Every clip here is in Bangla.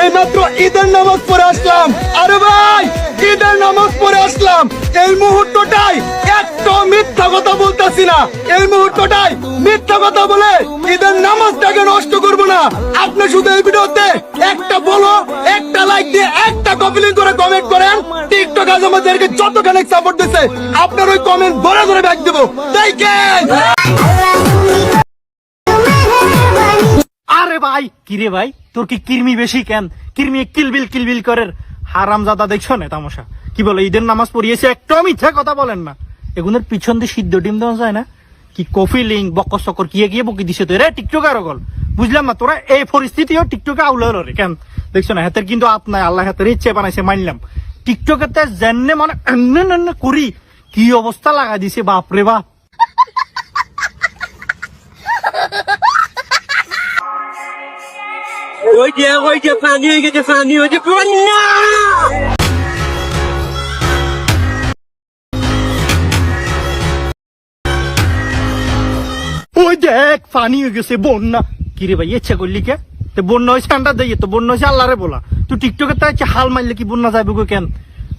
এই মাত্র ঈদের নামাজ পড়ে আসলাম। আরে ভাই, ঈদের নামাজ পড়ে আসলাম। এই মুহূর্তটাই একটা মিথ্যা কথা বলতেছি না, এই মুহূর্তটাই মিথ্যা কথা বলে ঈদের নামাজটাকে নষ্ট করব না। আপনি শুধু এই ভিডিওতে একটা বলো, একটা লাইক দিয়ে একটা কপি লিংক করে কমেন্ট করেন। টিকটক আজ আমাদেরকে যতখানি সাপোর্ট দিচ্ছে, আপনার ওই কমেন্ট ভরে ধরে ব্যাক দেবো। দেখেন। আরে ভাই, কিরে ভাই, তোর কি কিরমি বেশি কেন? কিরমি কিলবিল করের হারামজাদা, দেখছো না তামাশা? কি বলে ঈদের নামাজ পড়িয়েছে, একটা মিথ্যা কথা বলেন না। এগুলোর পিছন দিয়ে সিদ্ধ ডিম দেওয়া যায় না? কি কফি লিঙ্ক বকর সকর গিয়ে বকি দিছে তো রে টিকটক আর গল। বুঝলাম না, তোরা এই পরিস্থিতিও টিকটকে আউলে রে কেন? দেখছো না, হাতের কিন্তু আপ নাই, আল্লাহ হাতের ইচ্ছে বানাইছে মানলাম। টিকটকে জেনে মানে এমনি করি কি অবস্থা লাগা দিছে, বাপরে বাপ। ওই যে পানি হয়ে গেছে, পানি হয়েছে, বন্যা। ওই দেখ পানি হয়ে গেছে, বন্যা। কিরে ভাই, ইচ্ছা করলি কে? বন্যা হয়েছে আন্ডা দিয়ে, তো বন্যা হয়েছে আল্লাহরে বলা। তুই টিকটকের তাই হাল মারলে কি বন্যা যাবে গো কেন?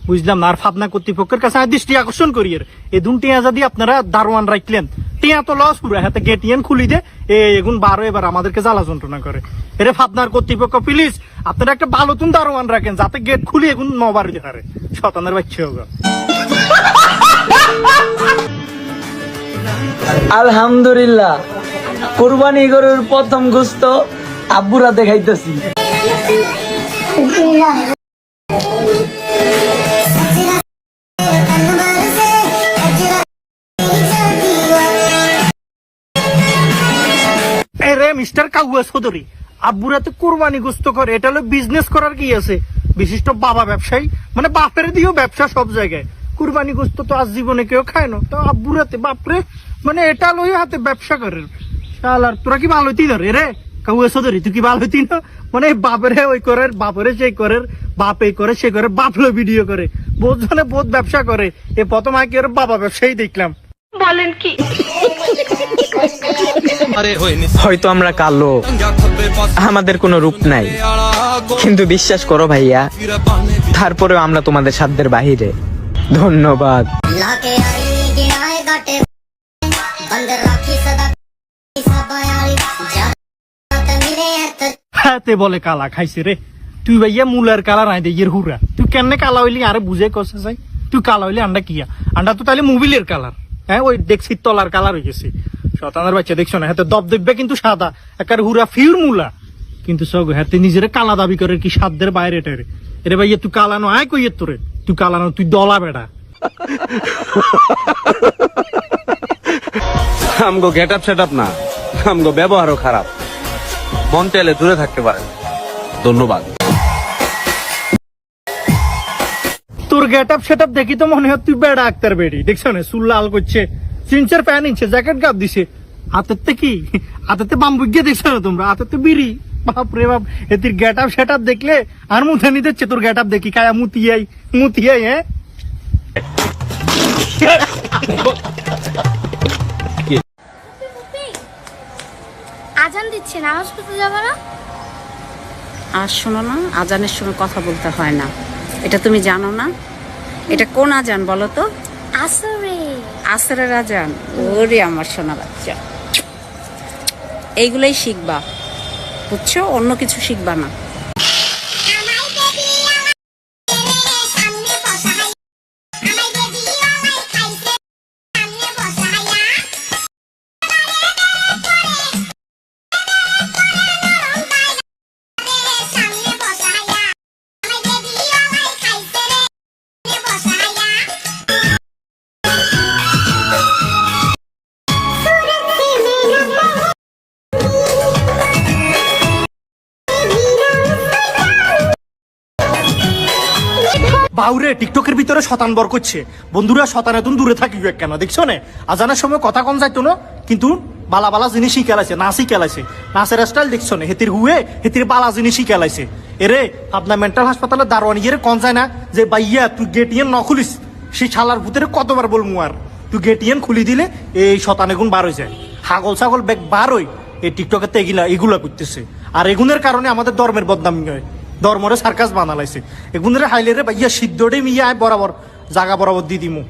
বুঝলাম না। আর ফাবনা কর্তৃপক্ষের কাছে দৃষ্টি আকর্ষণ করি, এই দুন টিয়া যদি আপনারা দারোয়ান রাখলেন, টিয়া তো লস পুরো হাতে গেটিয়ান খুলি দে এগুন বারো এবার আমাদেরকে জ্বালা যন্ত্রণা করে। এরে ফাবনার কর্তৃপক্ষ প্লিজ আপনারা একটা ভালো তুন দারোয়ান রাখেন, যাতে গেট খুলি এগুন নবার হারে শতানের বাচ্চা হোক। আলহামদুলিল্লাহ, কুরবানি গরুর প্রথম গোস্ত আব্বুরা দেখাইতেছি। রে মিস্টার কাউয়া চৌধুরী, আব্বুরা তো কোরবানি গোস্ত করে, এটা হলো বিজনেস করার কি আছে? বিশিষ্ট বাবা ব্যবসায়ী, মানে বাপের দিয়েও ব্যবসা সব জায়গায়। কুরবানি গোস্ত তো আজ জীবনে কেউ খায় না, তো আব্বুরাতে বাপরে মানে এটা লই হাতে ব্যবসা করে। শালার তোরা কি ভালো হইতি ধরে রে কাউয়া চৌধুরী, তুই কি ভালো হইতি না? মানে বাপরে ওই করে, বাপরে সেই করে, বাপ এই করে সে করে, বাপ লো ভিডিও করে, বহুত জনে বহুত ব্যবসা করে। এ প্রথম আগে বাবা ব্যবসায়ী দেখলাম। বলেন কি? হয়তো আমরা কালো, আমাদের কোনো রূপ নাই, কিন্তু বিশ্বাস করো ভাইয়া, তারপরেও আমরা তোমাদের সাধ্যের বাহিরে। ধন্যবাদ। হাতে বলে কালা খাইছে রে। তুই ভাইয়া মুলার কালা নাই দিয়ে হুরা, তুই কেন কালা হইলি আরে বুঝে কষে যাই। তুই কালা হইলি আন্ডা কিয়া? আন্ডা তো তাহলে মোবিলের কালার। হ্যাঁ, ওই ডেক্সির তলার কালার হয়ে গেছে। শতানের বাচ্চা দেখছো না, হাতে দবদবে কিন্তু সাদা, একার হুরা ফিউর মুলা, কিন্তু সব হাতে নিজের কালা দাবি করে কি সাধ্যের বাইরে এটা রে। এরে ভাইয়া তুই কালানো আয় কইয়ে তোরে, তুই কালানো, তুই দলা বেড়া। আমগো গেট আপ সেট আপ না, আমগো ব্যবহারও খারাপ। মন চাইলে দূরে থাকতে পারে। ধন্যবাদ। তোর গেট আপ সেট আপ দেখি তো মনে হয় তুই বেড়া আক্তার বেড়ি। দেখছো না, চুল লাল করছে, সিনচার প্যান ইনছে, জ্যাকেট গাপ দিছে, হাতেতে কি, হাতেতে বাম্বু গিয়ে দেখছো না তোমরা, হাতেতে বিড়ি। বাপ রে বাপ, এতির গেট আপ সেট আপ দেখলে আর মুথে নিতে তোর গেট আপ দেখি কায়া মুতিয়াই। হ্যাঁ, আজান দিচ্ছে, নামাজ পড়তে যাবো না? আর শোনো না, আজানের সময় কথা বলতে হয় না, এটা তুমি জানো না? এটা কোন আজান বলো তো? আসরে। আসরের আজান? ওরে আমার সোনা বাচ্চা, এইগুলোই শিখবা, বুঝছো? অন্য কিছু শিখবা না। বাউরে টিকটকের ভিতরে শতান বর করছে। বন্ধুরা শতান এত দূরে থাকি কেন? দেখছো না, আজানের সময় কথা কম যাইতো না, কিন্তু বালা বালা জিনিস শিখালাইছে, নাচ শিখালাইছে, নাচের স্টাইল দেখছো না, হেতির হুয়ে হেতির বালা জিনিস শিখালাইছে। এরে আপনার মেন্টাল হাসপাতালে দারোয়ান ইয়ে কন যায় না যে ভাইয়া তুই গেটিএন ন খুলিস, সেই শালার ভূতের কতবার বলবো আর, তুই গেটিএন খুলি দিলে এই শতান এগুন বার হয়ে যায়, হাগল ছাগল ব্যাগ বার হই। এই টিকটকের তো এগুলা করতেছে, আর এগুনের কারণে আমাদের ধর্মের বদনামি হয়। ধর্মরে সার্কাস বানালাইছে এগুনরে হাইলে রে ভাইয়া সিদ্ধডে মিয়া বরাবর জাগা বরাবর দি দিমু